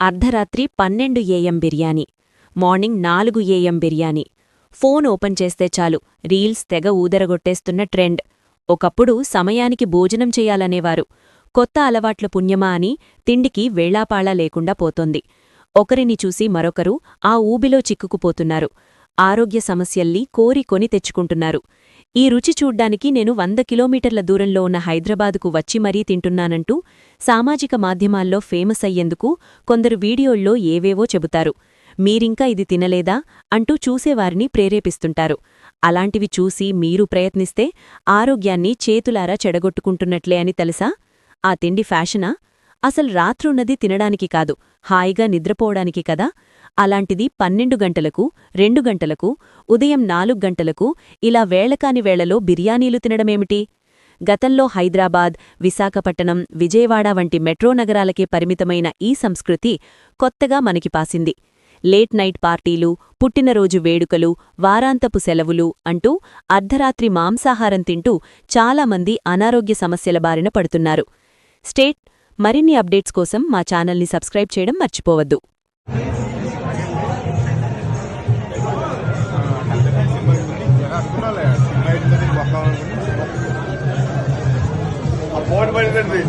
అర్ధరాత్రి 12 AM biryani, morning 4 AM biryani. Phone open చేస్తే చాలు రీల్స్ తెగ ఊదరగొట్టేస్తున్న ట్రెండ్. ఒకప్పుడు సమయానికి భోజనం చెయ్యాలనేవారు. కొత్త అలవాట్ల పుణ్యమా అని తిండికి వేళాపాళా లేకుండా పోతోంది. ఒకరిని చూసి మరొకరు ఆ ఊబిలో చిక్కుకుపోతున్నారు. ఆరోగ్య సమస్యల్ని కోరి కొని తెచ్చుకుంటున్నారు. ఈ రుచి చూడ్డానికి నేను 100 కిలోమీటర్ల దూరంలో ఉన్న హైదరాబాదుకు వచ్చి మరీ తింటున్నానంటూ సామాజిక మాధ్యమాల్లో ఫేమస్ అయ్యేందుకు కొందరు వీడియోల్లో ఏవేవో చెబుతారు. మీరింకా ఇది తినలేదా అంటూ చూసేవారిని ప్రేరేపిస్తుంటారు. అలాంటివి చూసి మీరు ప్రయత్నిస్తే ఆరోగ్యాన్ని చేతులారా చెడగొట్టుకుంటున్నట్లే అని తెలుసా? ఆ తిండి ఫ్యాషనా? అసలు రాత్రున్నది తినడానికి కాదు, హాయిగా నిద్రపోవడానికి కదా. అలాంటిది 12 గంటలకు, 2 గంటలకు, ఉదయం 4 గంటలకు ఇలా వేళకాని వేళలో బిర్యానీలు తినడమేమిటి? గతంలో హైదరాబాద్, విశాఖపట్టణం, విజయవాడ వంటి మెట్రో నగరాలకే పరిమితమైన ఈ సంస్కృతి కొత్తగా మనకి పాసింది. లేట్ నైట్ పార్టీలు, పుట్టినరోజు వేడుకలు, వారాంతపు సెలవులు అంటూ అర్ధరాత్రి మాంసాహారం తింటూ చాలామంది అనారోగ్య సమస్యల బారిన పడుతున్నారు. మరిన్ని అప్డేట్స్ కోసం మా ఛానల్ని సబ్స్క్రైబ్ చేయడం మర్చిపోవద్దు. పోటీ పడిందండి.